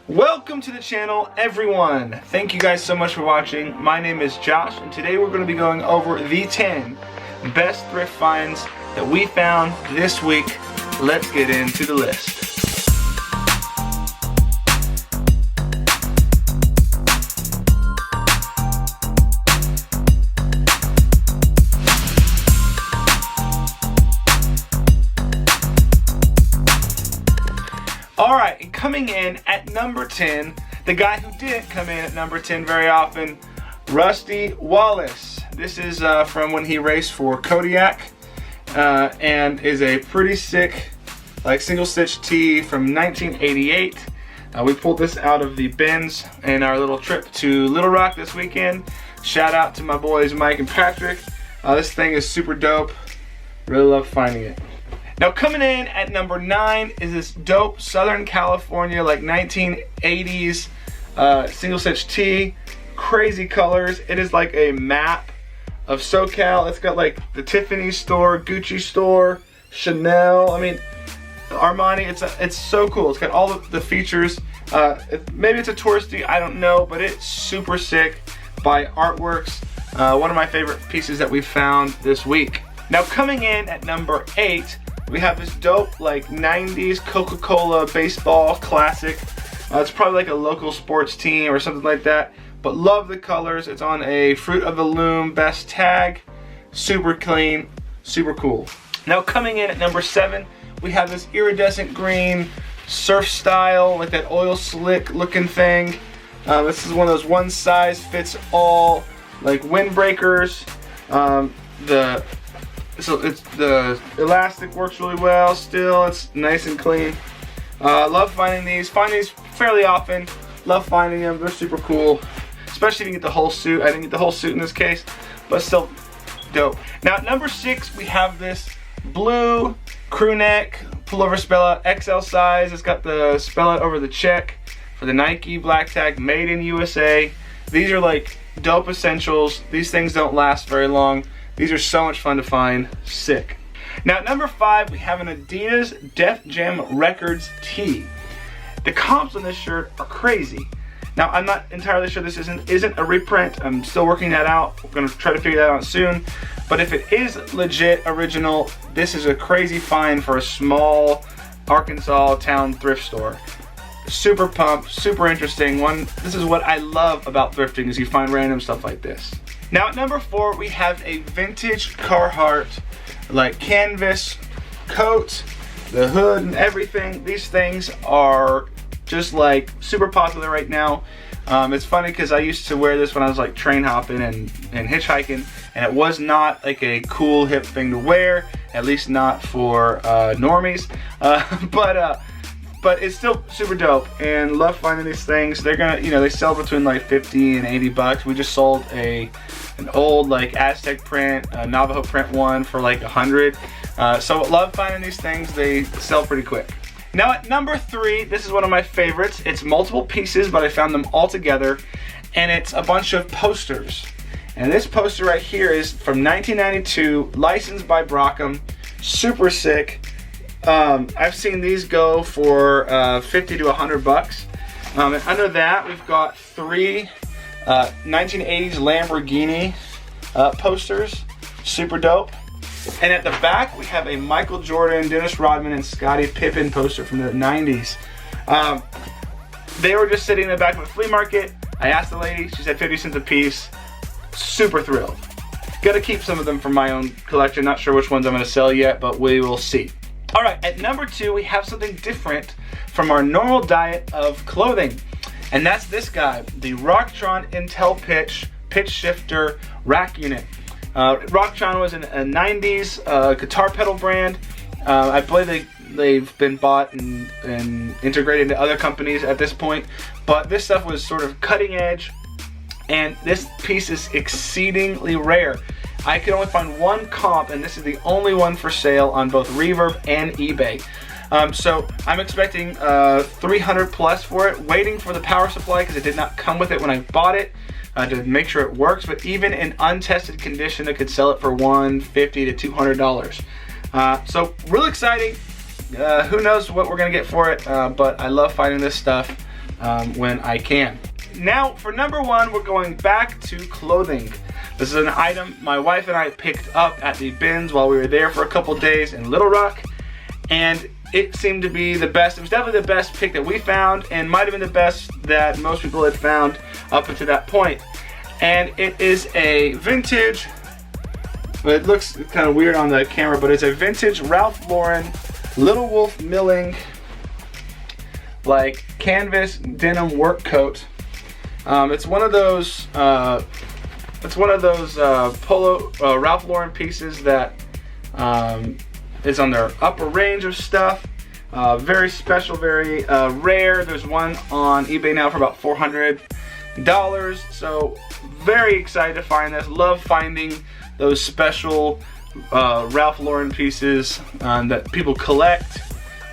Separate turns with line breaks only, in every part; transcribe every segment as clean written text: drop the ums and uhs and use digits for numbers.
Welcome to the channel, everyone. Thank you guys so much for watching. My name is Josh, and today we're going to be going over the 10 best thrift finds that we found this week. Let's get into the list. Alright, and coming in at number 10, the guy who didn't come in at number 10 very often, Rusty Wallace. This is from when he raced for Kodiak, and is a pretty sick, like, single stitch tee from 1988. We pulled this out of the bins in our little trip to Little Rock this weekend. Shout out to my boys Mike and Patrick. This thing is super dope. Really love finding it. Now coming in at number 9 is this dope Southern California, like 1980s single stitch tee. Crazy colors. It is like a map of SoCal. It's got like the Tiffany store, Gucci store, Chanel. I mean, Armani. It's so cool. It's got all of the features. Maybe it's a touristy, I don't know, but it's super sick by Artworks. One of my favorite pieces that we found this week. Now coming in at number 8, we have this dope, like, 90s CocaCola baseball classic. It's probably like a local sports team or something like that. But love the colors. It's on a Fruit of the Loom best tag. Super clean, super cool. Now coming in at number 7, we have this iridescent green surf style, like that oil slick looking thing. This is one of those one size fits all, like, windbreakers. So it's the elastic works really well still. It's nice and clean. Love finding these. Find these fairly often. Love finding them. They're super cool. Especially if you get the whole suit. I didn't get the whole suit in this case, but still dope. Now at number 6, we have this blue crew neck pullover spell out XL size. It's got the spell out over the check for the Nike black tag, made in USA. These are like dope essentials. These things don't last very long. These are so much fun to find. Sick. Now at number 5, we have an Adidas Def Jam Records tee. The comps on this shirt are crazy. Now I'm not entirely sure this isn't a reprint. I'm still working that out. We're gonna try to figure that out soon. But if it is legit original, this is a crazy find for a small Arkansas town thrift store. Super pumped, super interesting. This is what I love about thrifting, is you find random stuff like this. Now at number 4, we have a vintage Carhartt, like, canvas coat, the hood and everything. These things are just like super popular right now. It's funny because I used to wear this when I was like train hopping and hitchhiking, and it was not like a cool hip thing to wear, at least not for normies. But it's still super dope, and love finding these things. They're gonna, they sell between like 50 and 80 bucks. We just sold an old, like, Aztec print, Navajo print one for like 100. So love finding these things. They sell pretty quick. Now at number 3, this is one of my favorites. It's multiple pieces, but I found them all together, and it's a bunch of posters. And this poster right here is from 1992, licensed by Brockham. Super sick. I've seen these go for 50 to 100 bucks. And under that, we've got 3 1980s Lamborghini posters. Super dope. And at the back, we have a Michael Jordan, Dennis Rodman, and Scottie Pippen poster from the 90s. They were just sitting in the back of a flea market. I asked the lady, she said 50 cents a piece. Super thrilled. Gotta keep some of them for my own collection. Not sure which ones I'm gonna sell yet, but we will see. Alright, at number 2, we have something different from our normal diet of clothing. And that's this guy, the Rocktron Intel Pitch Shifter Rack Unit. Rocktron was a 90s guitar pedal brand. I believe they've been bought and integrated into other companies at this point. But this stuff was sort of cutting edge, and this piece is exceedingly rare. I could only find one comp, and this is the only one for sale on both Reverb and eBay. So I'm expecting 300 plus for it, waiting for the power supply because it did not come with it when I bought it, to make sure it works. But even in untested condition, I could sell it for $150 to $200. So real exciting. Who knows what we're gonna get for it, but I love finding this stuff. when I can. Now for number one, we're going back to clothing. This is an item my wife and I picked up at the bins while we were there for a couple days in Little Rock, and it seemed to be the best. It was definitely the best pick that we found, and might have been the best that most people had found up until that point. And it is a vintage, it looks kind of weird on the camera, but it's a vintage Ralph Lauren Little Wolf Milling like canvas denim work coat. It's one of those polo Ralph Lauren pieces that is on their upper range of stuff. Very special, very rare. There's one on eBay now for about $400. So very excited to find this. Love finding those special Ralph Lauren pieces that people collect,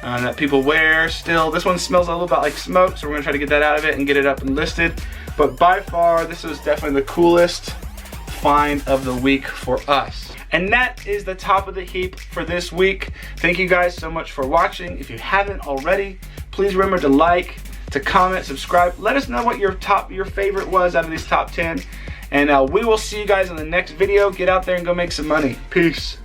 that people wear still. This one smells a little bit like smoke, so we're gonna try to get that out of it and get it up and listed. But by far, this is definitely the coolest find of the week for us. And that is the top of the heap for this week. Thank you guys so much for watching. If you haven't already, please remember to like, to comment, subscribe. Let us know what your favorite was out of these top 10. And we will see you guys in the next video. Get out there and go make some money. Peace.